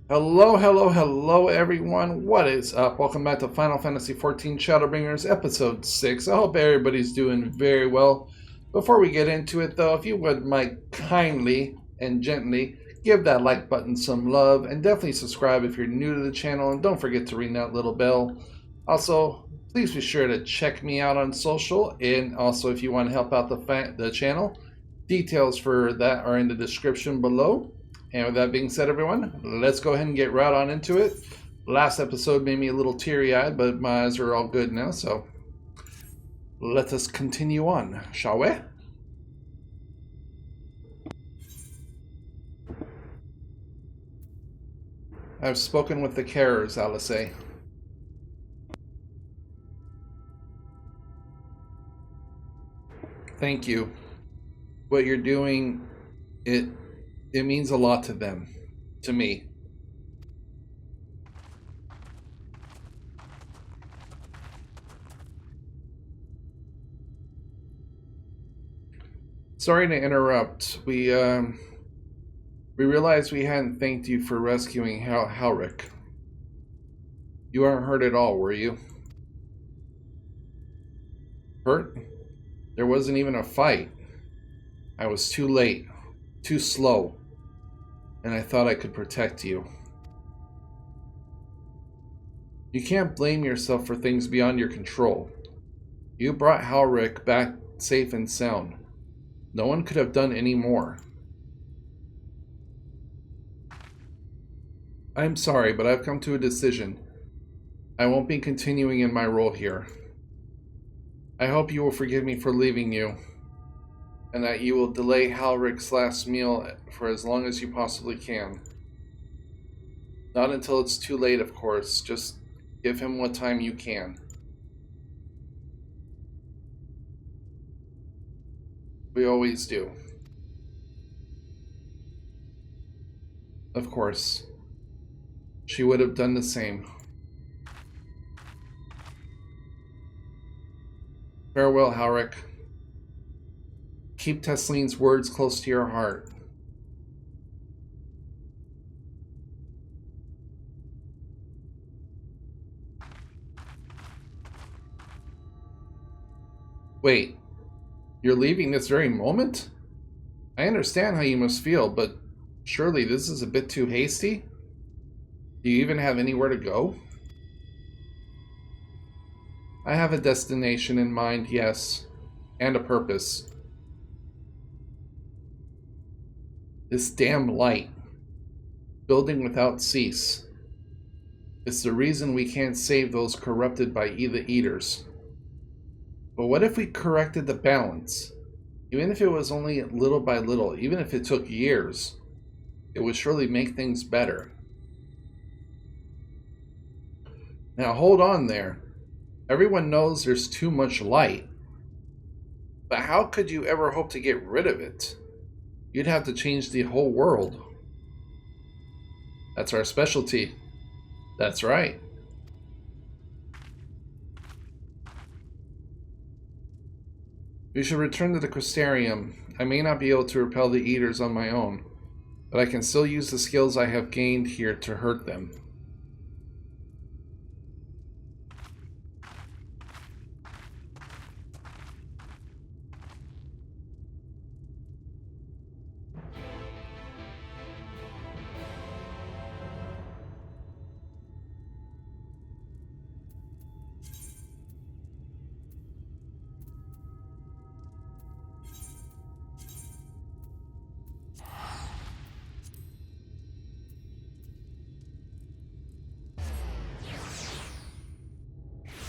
Hello, hello, hello, everyone. What is up? Welcome back to Final Fantasy XIV Shadowbringers Episode 6. I hope everybody's doing very well. Before we get into it, though, if you would kindly and gently give that like button some love, and definitely subscribe if you're new to the channel, and don't forget to ring that little bell. Also, please be sure to check me out on social, and also if you want to help out the channel, details for that are in the description below. And with that being said, everyone, let's go ahead and get right on into it. Last episode made me a little teary-eyed, but my eyes are all good now, so let us continue on, shall we? I've spoken with the carers, Alice. Thank you. What you're doing, it means a lot to them, to me. Sorry to interrupt. We realized we hadn't thanked you for rescuing Halric. You weren't hurt at all, were you? Hurt? There wasn't even a fight. I was too late, too slow, and I thought I could protect you. You can't blame yourself for things beyond your control. You brought Halric back safe and sound. No one could have done any more. I'm sorry, but I've come to a decision. I won't be continuing in my role here. I hope you will forgive me for leaving you, and that you will delay Halric's last meal for as long as you possibly can. Not until it's too late, of course. Just give him what time you can. We always do. Of course. She would have done the same. Farewell, Halric. Keep Teslene's words close to your heart. Wait, you're leaving this very moment? I understand how you must feel, but surely this is a bit too hasty? Do you even have anywhere to go? I have a destination in mind, yes, and a purpose. This damn light, building without cease. It's the reason we can't save those corrupted by the Eaters. But what if we corrected the balance? Even if it was only little by little, even if it took years, it would surely make things better. Now hold on there. Everyone knows there's too much light. But how could you ever hope to get rid of it? You'd have to change the whole world. That's our specialty. That's right. We should return to the Crystarium. I may not be able to repel the Eaters on my own, but I can still use the skills I have gained here to hurt them.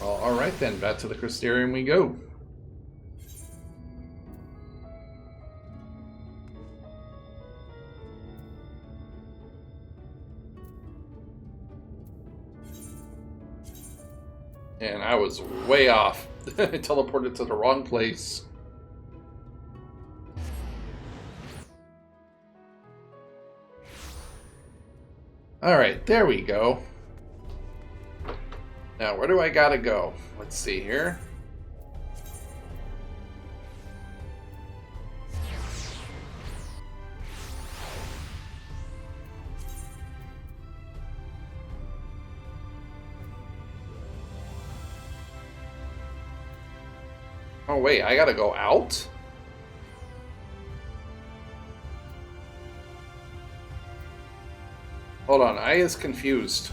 Well, alright then, back to the Crystarium we go. And I was way off. I teleported to the wrong place. Alright, there we go. Now, where do I gotta go? Let's see here. Oh wait, I gotta go out? Hold on, I is confused.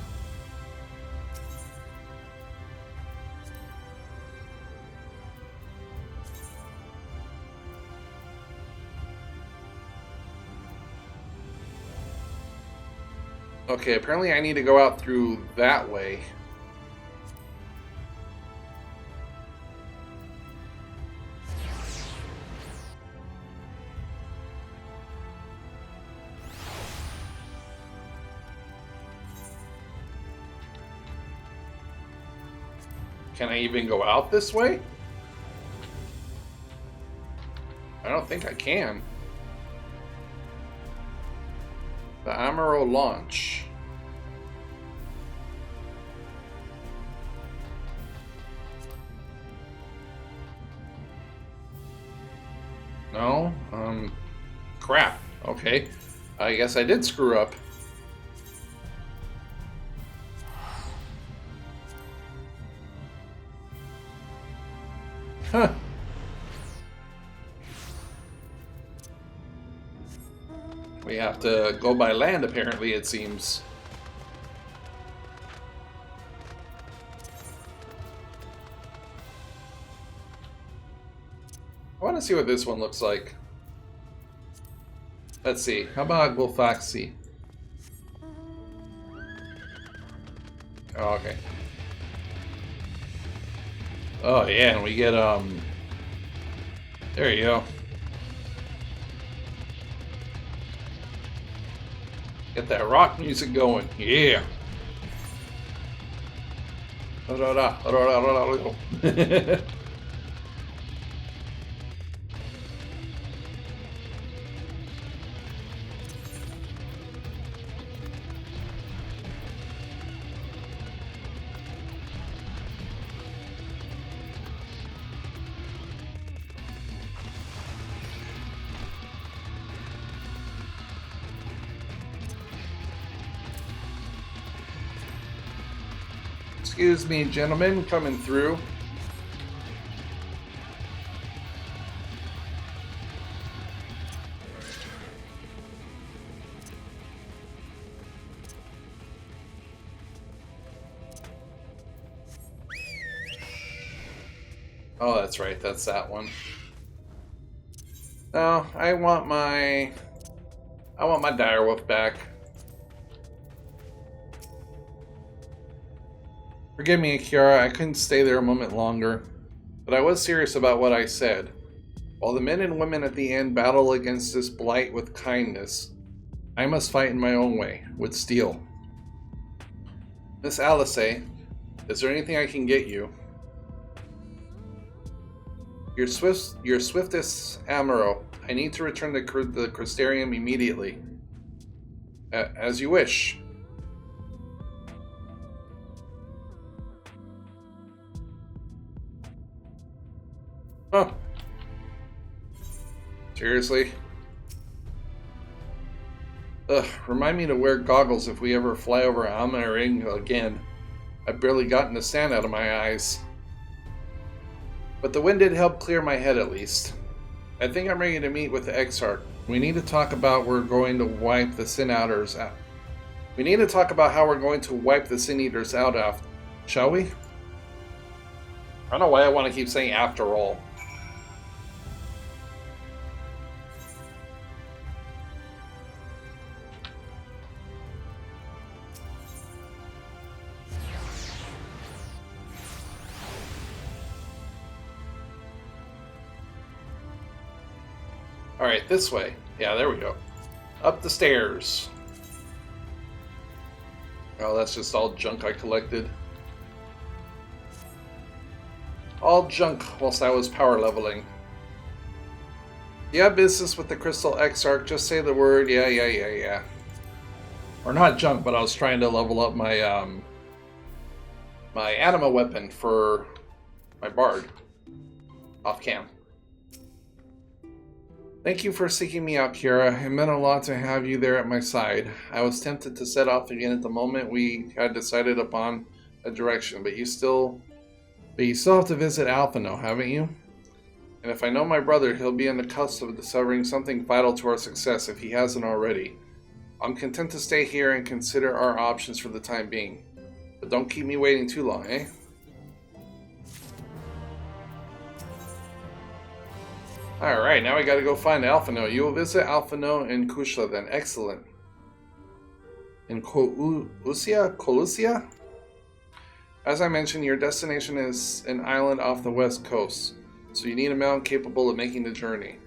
Okay, apparently I need to go out through that way. Can I even go out this way? I don't think I can. The Amaro launch. No? Crap. Okay. I guess I did screw up. Huh. We have to go by land, apparently, it seems. I want to see what this one looks like. Let's see. How about Gulfaxi? Oh, okay. Oh, yeah, and we get, there you go. Get that rock music going. Yeah. Excuse me, gentlemen, coming through. Oh, that's right, that's that one. No, I want my direwolf back. Forgive me, Kiara, I couldn't stay there a moment longer, but I was serious about what I said. While the men and women at the end battle against this blight with kindness, I must fight in my own way, with steel. Miss Alice, is there anything I can get you? Your swiftest Amaro. I need to return the Crystarium immediately. As you wish. Huh. Seriously? Ugh, remind me to wear goggles if we ever fly over Almaring again. I've barely gotten the sand out of my eyes. But the wind did help clear my head at least. I think I'm ready to meet with the Exarch. We need to talk about we're going to wipe the Sin Outers out. We need to talk about how we're going to wipe the Sin Eaters out after. Shall we? I don't know why I want to keep saying after all. Alright, this way. Yeah, there we go. Up the stairs. Oh, that's just all junk I collected. All junk whilst I was power leveling. You have business with the Crystal Exarch, just say the word, yeah. Or not junk, but I was trying to level up my, my anima weapon for my bard. Off cam. Thank you for seeking me out, Kira. It meant a lot to have you there at my side. I was tempted to set off again at the moment we had decided upon a direction, but you still have to visit Alphino, haven't you? And if I know my brother, he'll be on the cusp of discovering something vital to our success if he hasn't already. I'm content to stay here and consider our options for the time being. But don't keep me waiting too long, eh? Alright, now I gotta go find Alphino. You will visit Alphino in Kusha then. Excellent. In Colusia? As I mentioned, your destination is an island off the west coast, so you need a mount capable of making the journey.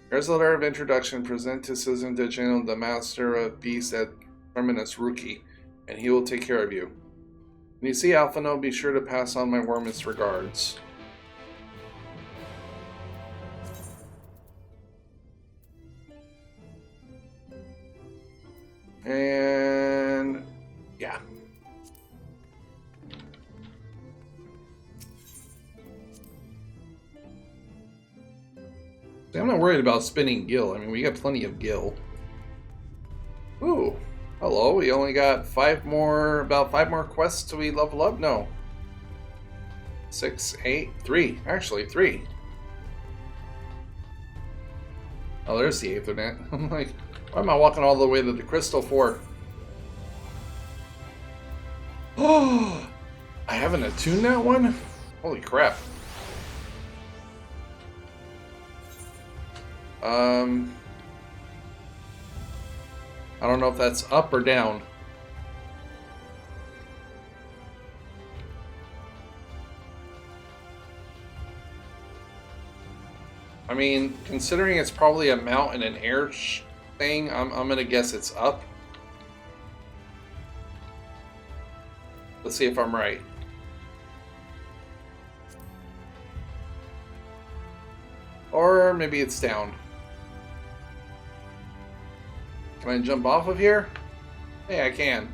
Here's a letter of introduction. Present to Citizen de General, the Master of Beasts at Terminus Rookie, and he will take care of you. When you see Alphino, be sure to pass on my warmest regards. And yeah. I'm not worried about spinning gil. I mean, we got plenty of gil. Ooh, hello. We only got about five more quests till we level up? No. 6, 8, 3. Actually, 3. Oh, there's the Aethernet. I'm like, why am I walking all the way to the Crystal 4? Oh, I haven't attuned that one? Holy crap. I don't know if that's up or down. I mean, considering it's probably a mount and an air thing, I'm gonna guess it's up. Let's see if I'm right. Or maybe it's down. Can I jump off of here? Hey, I can.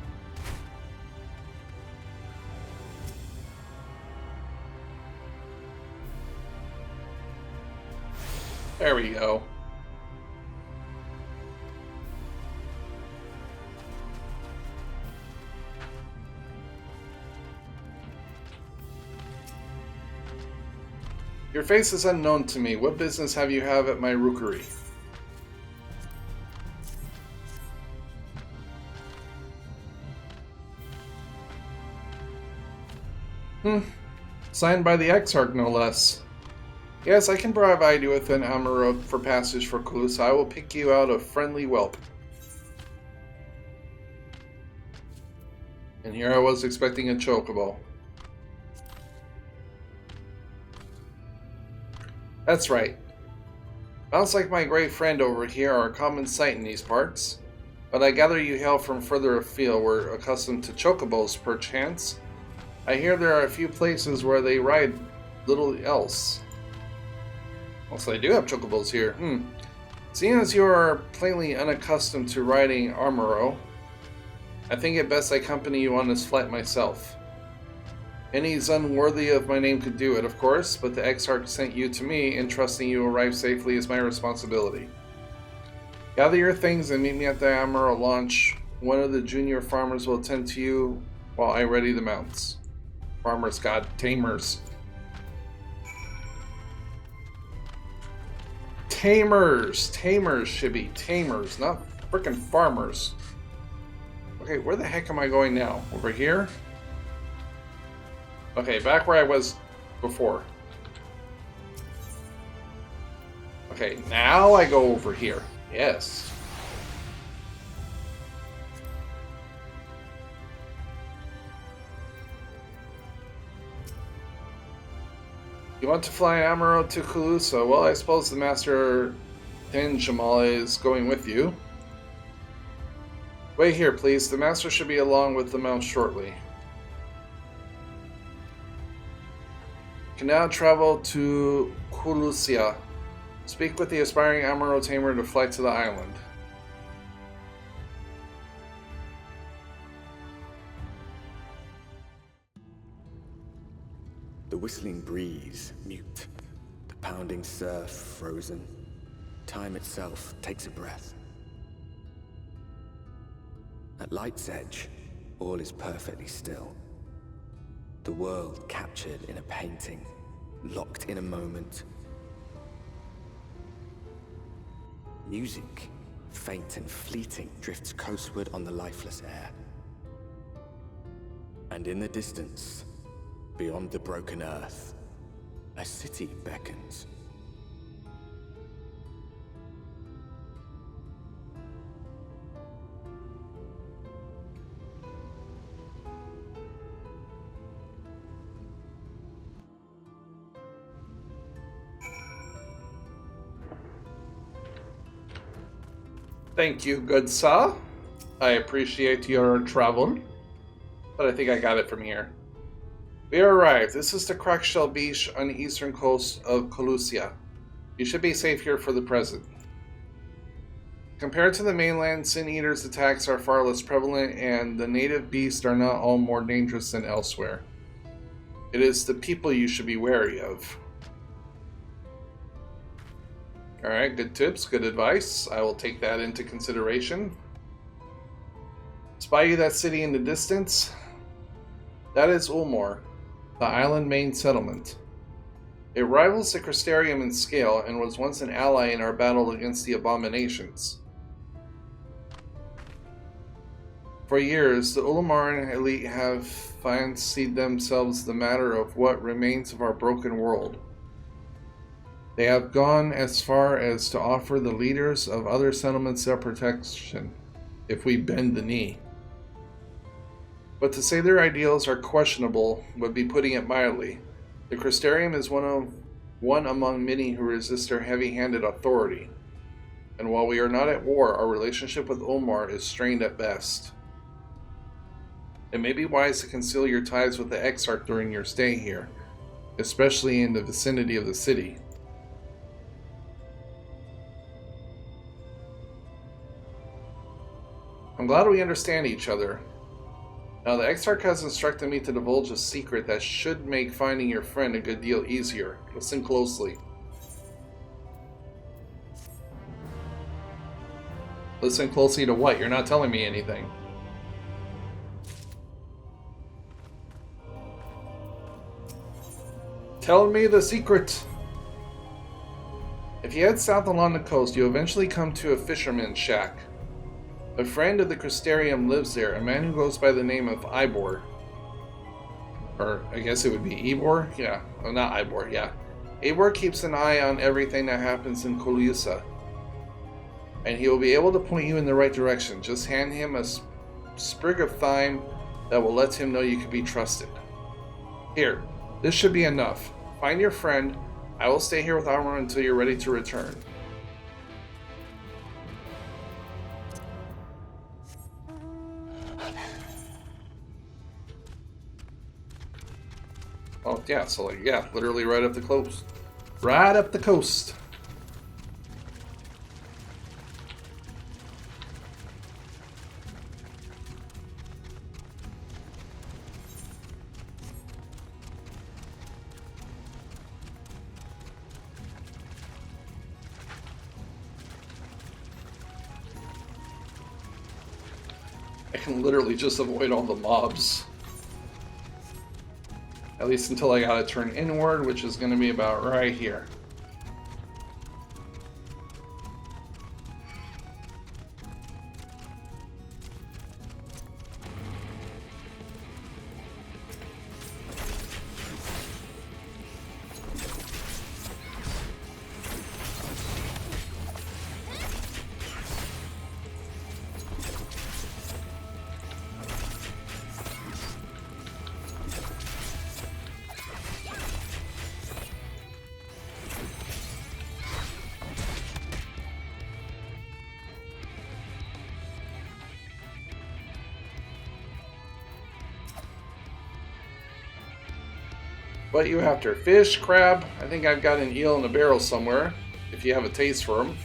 There we go. Your face is unknown to me. What business have you at my rookery? Signed by the Exarch, no less. Yes, I can provide you with an Amaro for passage for Colusa. I will pick you out a friendly whelp. And here I was expecting a chocobo. That's right. Sounds like my great friend over here are a common sight in these parts. But I gather you hail from further afield. We're accustomed to chocobos, perchance. I hear there are a few places where they ride little else. Also, they do have chocobos here. Seeing as you are plainly unaccustomed to riding Armoro, I think it best I accompany you on this flight myself. Any unworthy of my name could do it, of course, but the Exarch sent you to me, and trusting you arrive safely is my responsibility. Gather your things and meet me at the Amaro launch. One of the junior farmers will attend to you while I ready the mounts. Farmers, god, tamers. Tamers, Shibby, tamers, not frickin' farmers. Okay, where the heck am I going now? Over here? Okay, back where I was before. Okay, now I go over here. Yes. You want to fly Amaro to Colusa? Well, I suppose the Master Tenjamal is going with you. Wait here, please. The Master should be along with the mount shortly. You can now travel to Colusia. Speak with the aspiring Amaro tamer to fly to the island. The whistling breeze, mute. The pounding surf, frozen. Time itself takes a breath. At light's edge, all is perfectly still. The world captured in a painting, locked in a moment. Music, faint and fleeting, drifts coastward on the lifeless air. And in the distance, beyond the broken earth, a city beckons. Thank you, good sir. I appreciate your travel, but I think I got it from here. We arrived. This is the Crackshell Beach on the eastern coast of Colusia. You should be safe here for the present. Compared to the mainland, Sin Eater's attacks are far less prevalent, and the native beasts are not all more dangerous than elsewhere. It is the people you should be wary of. Alright, good tips, good advice. I will take that into consideration. Spy you that city in the distance? That is Ulmor, the island main settlement. It rivals the Crystarium in scale and was once an ally in our battle against the abominations. For years, the Ulamaran elite have fancied themselves the matter of what remains of our broken world. They have gone as far as to offer the leaders of other settlements their protection, if we bend the knee. But to say their ideals are questionable would be putting it mildly. The Crystarium is one among many who resist their heavy-handed authority, and while we are not at war, our relationship with Ulmar is strained at best. It may be wise to conceal your ties with the Exarch during your stay here, especially in the vicinity of the city. I'm glad we understand each other. Now, the Exarch has instructed me to divulge a secret that should make finding your friend a good deal easier. Listen closely. Listen closely to what? You're not telling me anything. Tell me the secret. If you head south along the coast, you eventually come to a fisherman's shack. A friend of the Crystarium lives there, a man who goes by the name of Ivor. Or, I guess it would be Ivor? Yeah. Oh, not Ivor, yeah. Ivor keeps an eye on everything that happens in Colusia, and he will be able to point you in the right direction. Just hand him a sprig of thyme that will let him know you can be trusted. Here, this should be enough. Find your friend. I will stay here with Ivor until you're ready to return. Oh, yeah, so like, yeah, literally right up the coast. Right up the coast. I can literally just avoid all the mobs. At least until I gotta turn inward, which is gonna be about right here. What you after? Fish, crab? I think I've got an eel in a barrel somewhere, if you have a taste for them.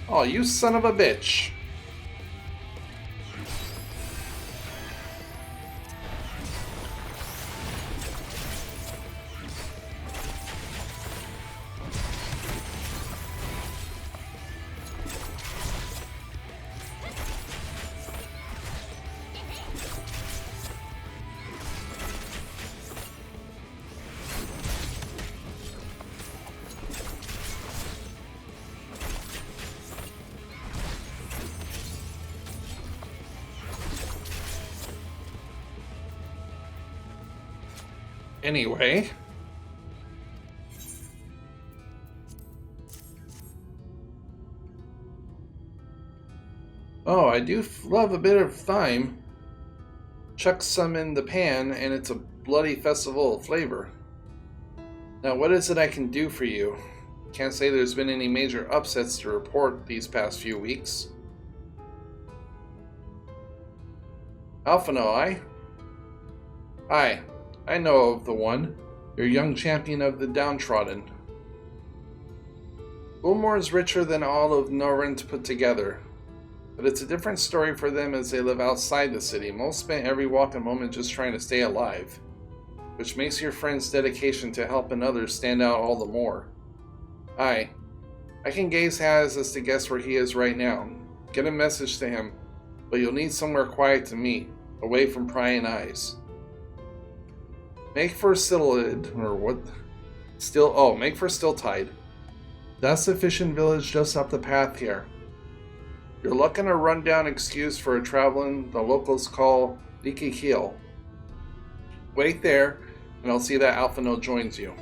Oh, you son of a bitch. Anyway. Oh, I do love a bit of thyme. Chuck some in the pan and it's a bloody festival of flavor. Now, what is it I can do for you? Can't say there's been any major upsets to report these past few weeks. Alphino, aye? Aye, I know of the one. Your young champion of the downtrodden. Wilmore is richer than all of Norrent put together. But it's a different story for them as they live outside the city. Most spend every walking moment just trying to stay alive. Which makes your friend's dedication to helping others stand out all the more. Aye, I can gaze has us to guess where he is right now. Get a message to him, but you'll need somewhere quiet to meet, away from prying eyes. Make for Stillid, or what? Make for Stilltide. That's sufficient village just up the path here. You're looking a rundown excuse for a traveling the locals call Leaky Keel. Wait there, and I'll see that Alphino joins you.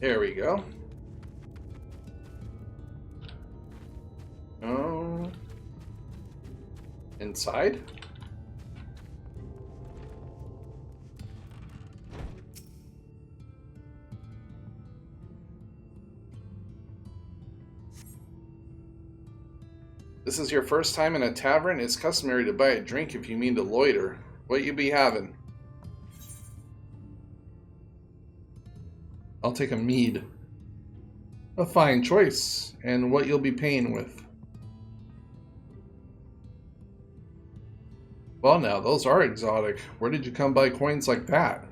There we go. Oh. Inside? This is your first time in a tavern? It's customary to buy a drink if you mean to loiter. What you be having? I'll take a mead. A fine choice, and what you'll be paying with. Well now, those are exotic. Where did you come by coins like that?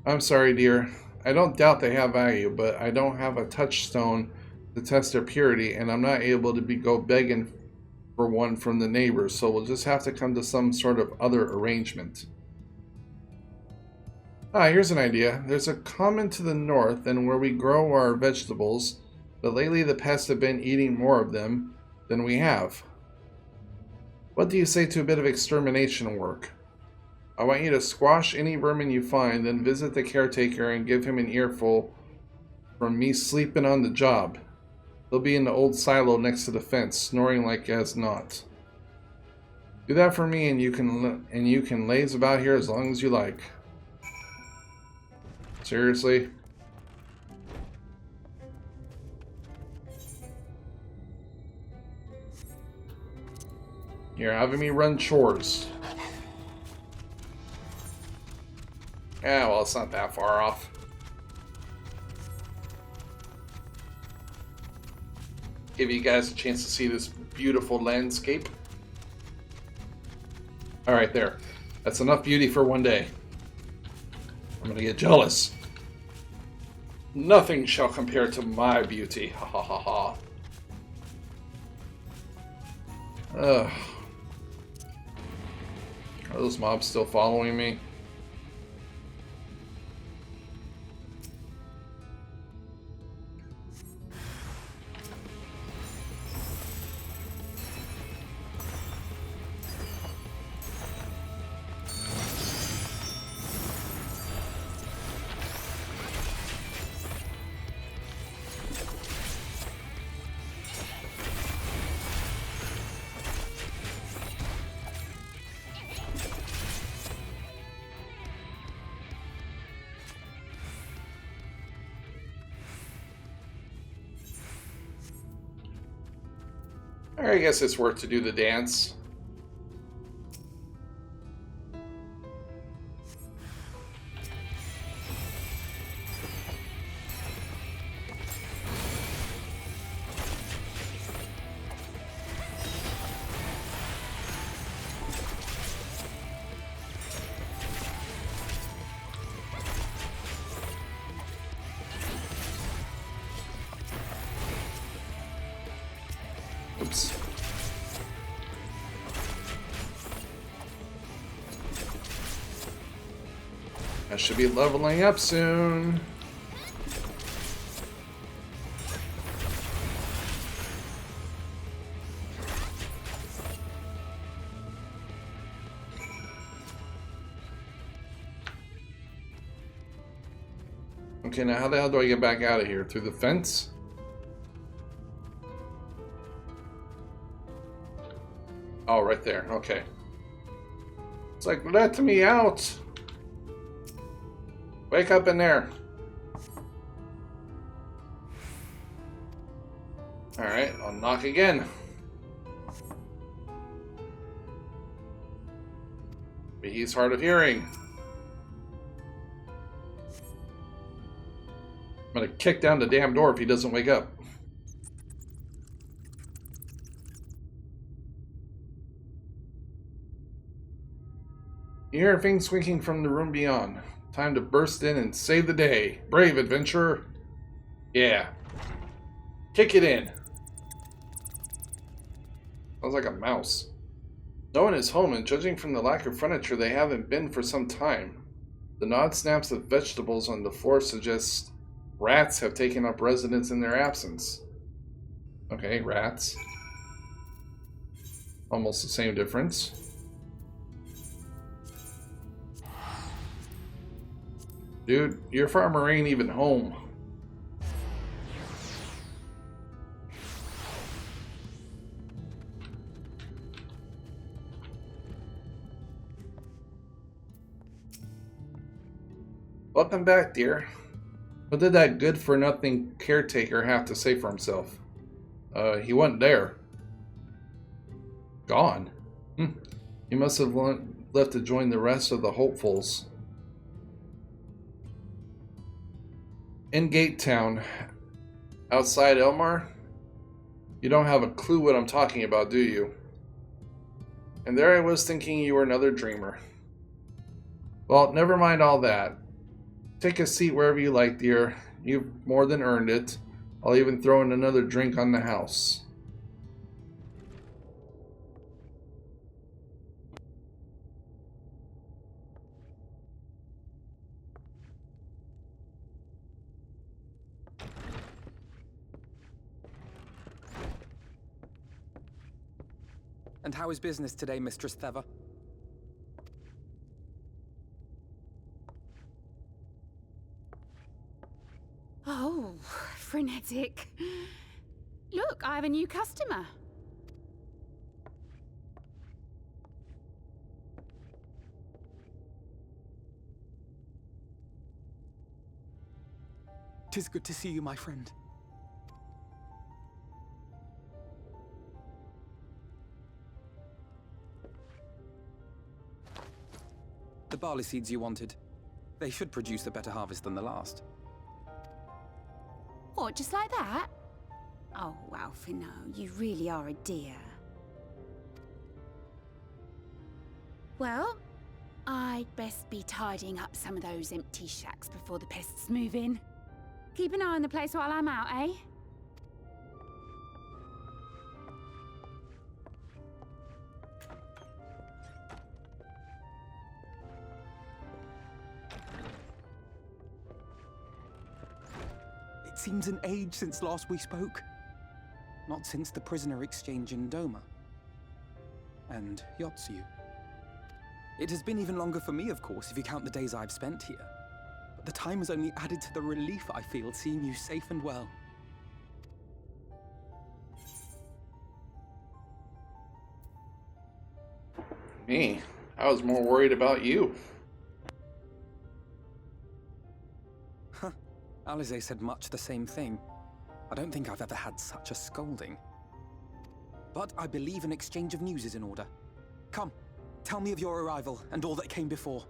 I'm sorry, dear. I don't doubt they have value, but I don't have a touchstone to test their purity, and I'm not able to go begging for one from the neighbors, so we'll just have to come to some sort of other arrangement. Here's an idea. There's a common to the north and where we grow our vegetables, but lately the pests have been eating more of them than we have. What do you say to a bit of extermination work? I want you to squash any vermin you find, then visit the caretaker and give him an earful from me sleeping on the job. He'll be in the old silo next to the fence, snoring like as not. Do that for me and you can laze about here as long as you like. Seriously? You're having me run chores. Yeah, well, it's not that far off. Give you guys a chance to see this beautiful landscape. Alright, there. That's enough beauty for one day. I'm gonna get jealous. Nothing shall compare to my beauty. Ha ha ha ha. Ugh. Are those mobs still following me? I guess it's worth to do the dance. Oops. I should be leveling up soon. Okay, now how the hell do I get back out of here? Through the fence? Oh, right there. Okay. It's like, let me out! Wake up in there. Alright, I'll knock again. But he's hard of hearing. I'm gonna kick down the damn door if he doesn't wake up. You hear things squeaking from the room beyond. Time to burst in and save the day. Brave adventurer. Yeah. Kick it in. Sounds like a mouse. No one is home, and judging from the lack of furniture, they haven't been for some time. The odd snaps of vegetables on the floor suggest rats have taken up residence in their absence. Okay, rats. Almost the same difference. Dude, your farmer ain't even home. Welcome back, dear. What did that good-for-nothing caretaker have to say for himself? He wasn't there. Gone? He must have left to join the rest of the hopefuls. In Gate Town, outside Elmar? You don't have a clue what I'm talking about, do you? And there I was thinking you were another dreamer. Well, never mind all that. Take a seat wherever you like, dear. You've more than earned it. I'll even throw in another drink on the house. And how is business today, Mistress Theva? Oh, frenetic. Look, I have a new customer. Tis good to see you, my friend. The barley seeds you wanted. They should produce a better harvest than the last. What, just like that? Oh, Alfino, you really are a dear. Well, I'd best be tidying up some of those empty shacks before the pests move in. Keep an eye on the place while I'm out, eh? It seems an age since last we spoke. Not since the prisoner exchange in Doma. And Yotsu. It has been even longer for me, of course, if you count the days I've spent here. But the time has only added to the relief I feel seeing you safe and well. Me? I was more worried about you. Alize said much the same thing. I don't think I've ever had such a scolding. But I believe an exchange of news is in order. Come, tell me of your arrival and all that came before.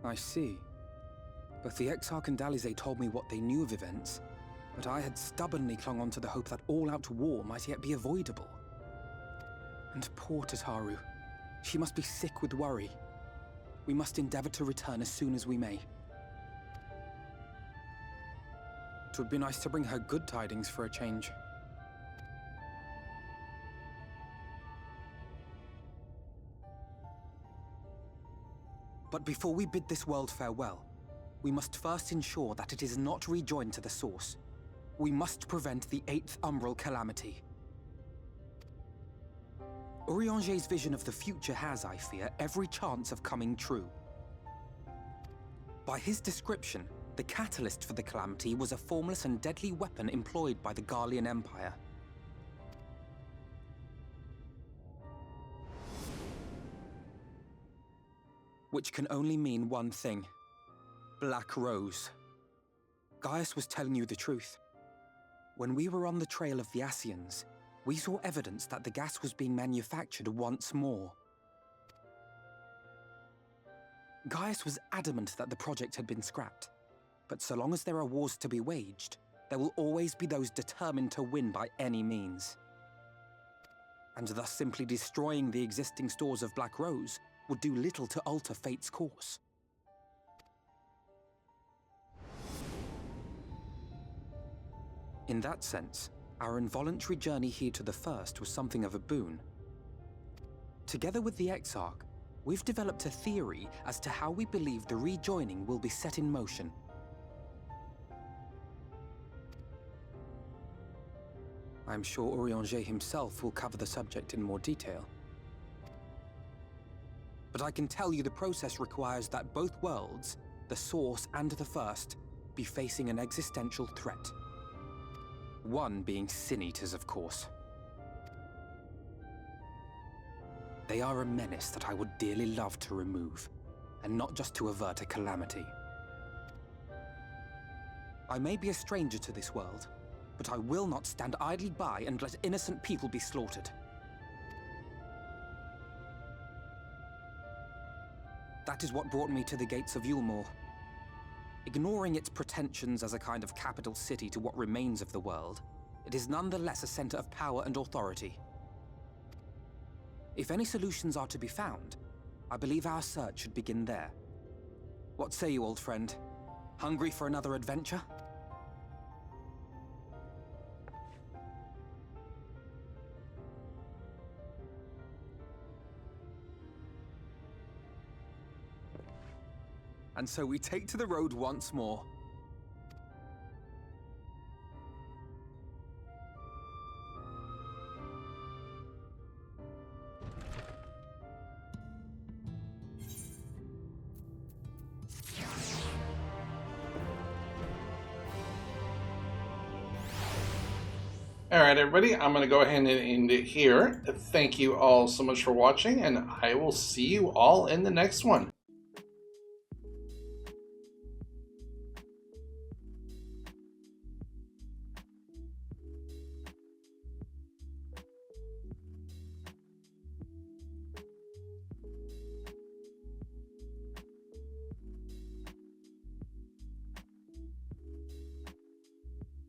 I see. Both the Exarch and Alize told me what they knew of events, but I had stubbornly clung on to the hope that all-out war might yet be avoidable. And poor Tataru. She must be sick with worry. We must endeavor to return as soon as we may. It would be nice to bring her good tidings for a change. But before we bid this world farewell, we must first ensure that it is not rejoined to the source. We must prevent the 8th Umbral calamity. Urianger's vision of the future has, I fear, every chance of coming true. By his description, the catalyst for the calamity was a formless and deadly weapon employed by the Garlean Empire. Which can only mean one thing. Black Rose. Gaius was telling you the truth. When we were on the trail of the Ascians, we saw evidence that the gas was being manufactured once more. Gaius was adamant that the project had been scrapped. But so long as there are wars to be waged, there will always be those determined to win by any means. And thus simply destroying the existing stores of Black Rose would do little to alter fate's course. In that sense, our involuntary journey here to the First was something of a boon. Together with the Exarch, we've developed a theory as to how we believe the rejoining will be set in motion. I'm sure Urianger himself will cover the subject in more detail. But I can tell you the process requires that both worlds, the Source and the First, be facing an existential threat. One being Sin-Eaters, of course. They are a menace that I would dearly love to remove, and not just to avert a calamity. I may be a stranger to this world, but I will not stand idly by and let innocent people be slaughtered. That is what brought me to the gates of Yulmore. Ignoring its pretensions as a kind of capital city to what remains of the world, it is nonetheless a center of power and authority. If any solutions are to be found, I believe our search should begin there. What say you, old friend? Hungry for another adventure? And so we take to the road once more. Alright everybody, I'm going to go ahead and end it here. Thank you all so much for watching, and I will see you all in the next one.